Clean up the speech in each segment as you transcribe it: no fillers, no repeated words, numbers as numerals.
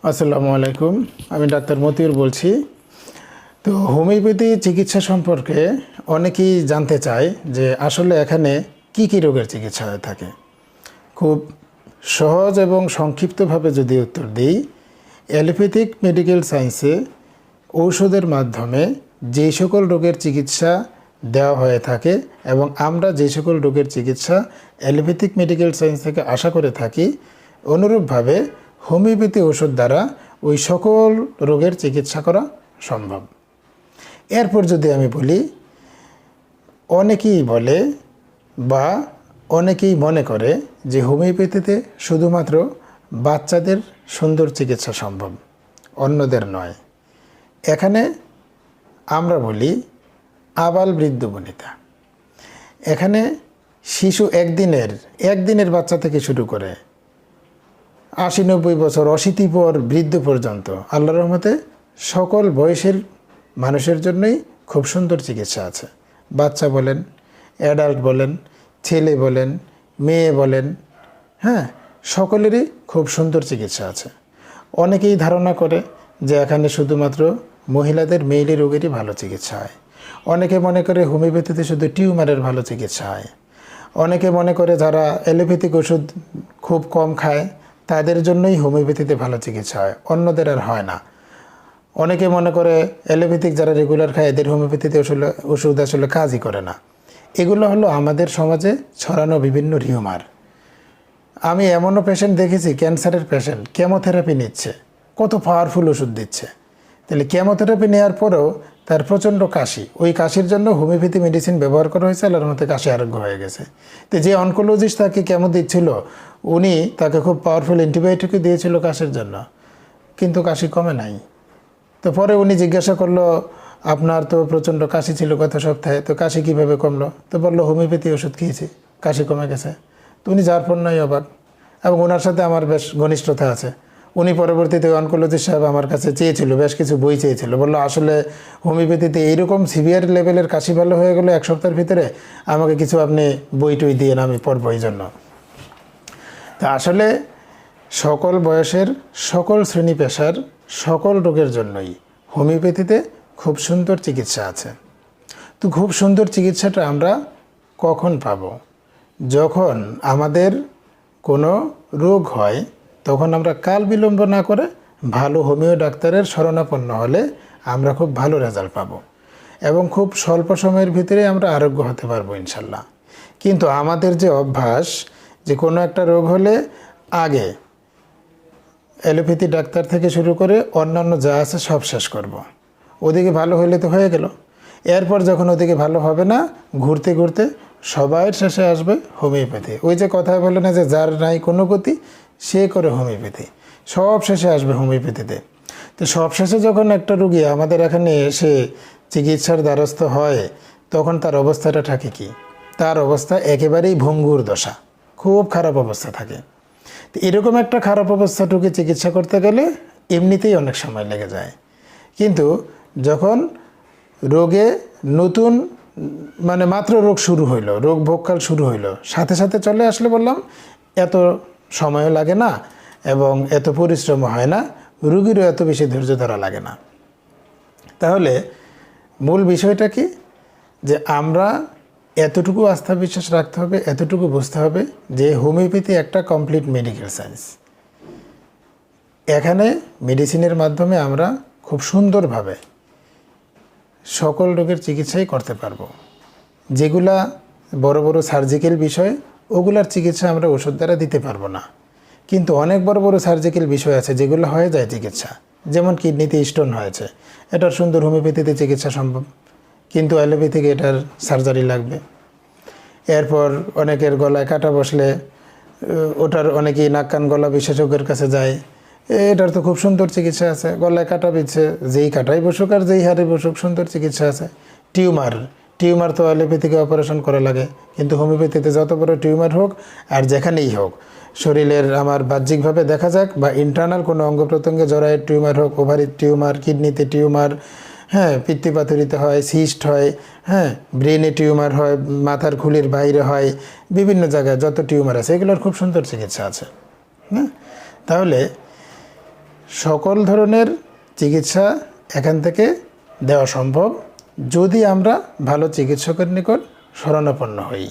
আসসালামু আলাইকুম। আমি ডাক্তার মতিউর বলছি। তো হোমিওপ্যাথি চিকিৎসা সম্পর্কে অনেকেই জানতে চায় যে আসলে এখানে কি কি রোগের চিকিৎসা হয়ে থাকে। খুব সহজ এবং সংক্ষিপ্তভাবে যদি উত্তর দিই, অ্যালোপ্যাথিক মেডিকেল সায়েন্সে ঔষধের মাধ্যমে যেই সকল রোগের চিকিৎসা দেওয়া হয়ে থাকে এবং আমরা যে সকল রোগের চিকিৎসা অ্যালোপ্যাথিক মেডিকেল সায়েন্স থেকে আশা করে থাকি, অনুরূপভাবে হোমিওপ্যাথি ওষুধ দ্বারা ওই সকল রোগের চিকিৎসা করা সম্ভব। এরপর যদি আমি বলি, অনেকেই বলে বা অনেকেই মনে করে যে হোমিওপ্যাথিতে শুধুমাত্র বাচ্চাদের সুন্দর চিকিৎসা সম্ভব, অন্যদের নয়। এখানে আমরা বলি আবাল বৃদ্ধ বনিতা। এখানে শিশু একদিনের বাচ্চা থেকে শুরু করে 80-90 বছর, অশীতিপর বৃদ্ধ পর্যন্ত আল্লাহর রহমতে সকল বয়সের মানুষের জন্যই খুব সুন্দর চিকিৎসা আছে। বাচ্চা বলেন, অ্যাডাল্ট বলেন, ছেলে বলেন, মেয়ে বলেন, সকলেরই খুব সুন্দর চিকিৎসা আছে। অনেকেই ধারণা করে যে এখানে শুধুমাত্র মহিলাদের মেইলি রোগেরই ভালো চিকিৎসা হয়। অনেকে মনে করে হোমিওপ্যাথিতে শুধু টিউমারের ভালো চিকিৎসা হয়। অনেকে মনে করে যারা অ্যালোপ্যাথিক ওষুধ খুব কম খায় তাদের জন্যই হোমিওপ্যাথিতে ভালো চিকিৎসা হয়, অন্যদের আর হয় না। অনেকে মনে করে অ্যালোপ্যাথিক যারা রেগুলার খায় এদের হোমিওপ্যাথিতে ওষুধ আসলে কাজই করে না। এগুলো হলো আমাদের সমাজে ছড়ানো বিভিন্ন রিউমার। আমি এমনও পেশেন্ট দেখেছি, ক্যান্সারের পেশেন্ট কেমোথেরাপি নিচ্ছে, কত পাওয়ারফুল ওষুধ দিচ্ছে, তাহলে কেমোথেরাপি নেওয়ার পরেও তার প্রচণ্ড কাশি, ওই কাশির জন্য হোমিওপ্যাথি মেডিসিন ব্যবহার করা হয়েছে, আল্লাহর মধ্যে কাশি আরোগ্য হয়ে গেছে। তো যে অনকোলজিস্ট তাকে কেমো দিচ্ছিল উনি তাকে খুব পাওয়ারফুল অ্যান্টিবায়োটিকও দিয়েছিল কাশির জন্য, কিন্তু কাশি কমে নাই। তো পরে উনি জিজ্ঞাসা করলো, আপনার তো প্রচণ্ড কাশি ছিল গত সপ্তাহে, তো কাশি কীভাবে কমলো? তো বললো হোমিওপ্যাথি ওষুধ খেয়েছি, কাশি কমে গেছে। তো উনি যার পর নয় অবাক, এবং ওনার সাথে আমার বেশ ঘনিষ্ঠতা আছে। উনি পরবর্তীতে অনকোলজিস্ট সাহেব আমার কাছে চেয়েছিল, বেশ কিছু বই চেয়েছিল, বললো আসলে হোমিওপ্যাথিতে এইরকম সিভিয়ার লেভেলের কাশি ভালো হয়ে গেলো 1 সপ্তাহের ভিতরে, আমাকে কিছু আপনি বই টই দিয়ে আমি পড়বো এই জন্য। তা আসলে সকল বয়সের, সকল শ্রেণী পেশার, সকল রোগের জন্যই হোমিওপ্যাথিতে খুব সুন্দর চিকিৎসা আছে। তো খুব সুন্দর চিকিৎসাটা আমরা কখন পাব? যখন আমাদের কোনো রোগ হয় তখন আমরা কাল বিলম্ব না করে ভালো হোমিও ডাক্তারের শরণাপন্ন হলে আমরা খুব ভালো রেজাল্ট পাব এবং খুব স্বল্প সময়ের ভিতরে আমরা আরোগ্য হতে পারবো ইনশাল্লাহ। কিন্তু আমাদের যে অভ্যাস, যে কোনো একটা রোগ হলে আগে অ্যালোপ্যাথি ডাক্তার থেকে শুরু করে অন্যান্য যা আছে সব শেষ করব। ওদিকে ভালো হলে তো হয়ে গেল, এরপর যখন ওদিকে ভালো হবে না, ঘুরতে ঘুরতে সবার শেষে আসবে হোমিওপ্যাথি। ওই যে কথায় বলে না যে যার নাই কোনো গতি সে করে হোমিওপ্যাথি, সব শেষে আসবে হোমিওপ্যাথিতে। তো সব শেষে যখন একটা রুগী আমাদের এখানে এসে চিকিৎসার দ্বারস্থ হয় তখন তার অবস্থাটা থাকে কি? তার অবস্থা একেবারেই ভঙ্গুর দশা, খুব খারাপ অবস্থা থাকে। তো এরকম একটা খারাপ অবস্থাটুকু চিকিৎসা করতে গেলে এমনিতেই অনেক সময় লেগে যায়। কিন্তু যখন রোগে নতুন মাত্র রোগ শুরু হইল, রোগ ভোগকাল শুরু হইল, সাথে সাথে চলে আসলে বললাম এত সময়ও লাগে না এবং এত পরিশ্রম হয় না, রুগীরও এত বেশি ধৈর্য ধরা লাগে না। তাহলে মূল বিষয়টা কি? যে আমরা এতটুকু আস্থা বিশ্বাস রাখতে হবে, এতটুকু বুঝতে হবে যে হোমিওপ্যাথি একটা কমপ্লিট মেডিকেল সায়েন্স। এখানে মেডিসিনের মাধ্যমে আমরা খুব সুন্দরভাবে সকল রোগের চিকিৎসাই করতে পারবো। যেগুলা বড় বড় সার্জিক্যাল বিষয়, ওগুলার চিকিৎসা আমরা ওষুধ দ্বারা দিতে পারবো না। কিন্তু অনেক বড় বড় সার্জিক্যাল বিষয় আছে যেগুলো হয়ে যায় চিকিৎসা, যেমন কিডনিতে স্টোন হয়েছে, এটার সুন্দর হোমিওপ্যাথিতে চিকিৎসা সম্ভব, কিন্তু অ্যালোপ্যাথিকে এটার সার্জারি লাগবে। এরপর অনেকের গলায় কাটা বসলে ওটার অনেকেই নাক কান গলা বিশেষজ্ঞের কাছে যায়, এটার তো খুব সুন্দর চিকিৎসা আছে। গলায় কাটা বিচ্ছে, যেই কাটাই বসুক আর যেই হারে বসুক সুন্দর চিকিৎসা আছে। টিউমার তো অ্যালোপ্যাথিকে অপারেশন করা লাগে, কিন্তু হোমিওপ্যাথিতে যত বড় টিউমার হোক আর যেখানেই হোক, শরীরের আমার বাহ্যিকভাবে দেখা যাক বা ইন্টারনাল কোনো অঙ্গ প্রত্যঙ্গে জরায়ের টিউমার হোক, ওভারির টিউমার, কিডনিতে টিউমার, পিত্তপাথরিতে হয়, সিস্ট হয়, ব্রেনে টিউমার হয়, মাথার খুলির বাইরে হয়, বিভিন্ন জায়গায় যত টিউমার আছে এগুলোর খুব সুন্দর চিকিৎসা আছে। তাহলে সকল ধরনের চিকিৎসা এখান থেকে দেওয়া সম্ভব যদি আমরা ভালো চিকিৎসকের নিকট শরণাপন্ন হই।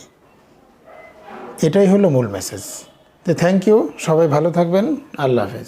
এটাই হলো মূল মেসেজ। তো থ্যাংক ইউ, সবাই ভালো থাকবেন। আল্লাহ হাফেজ।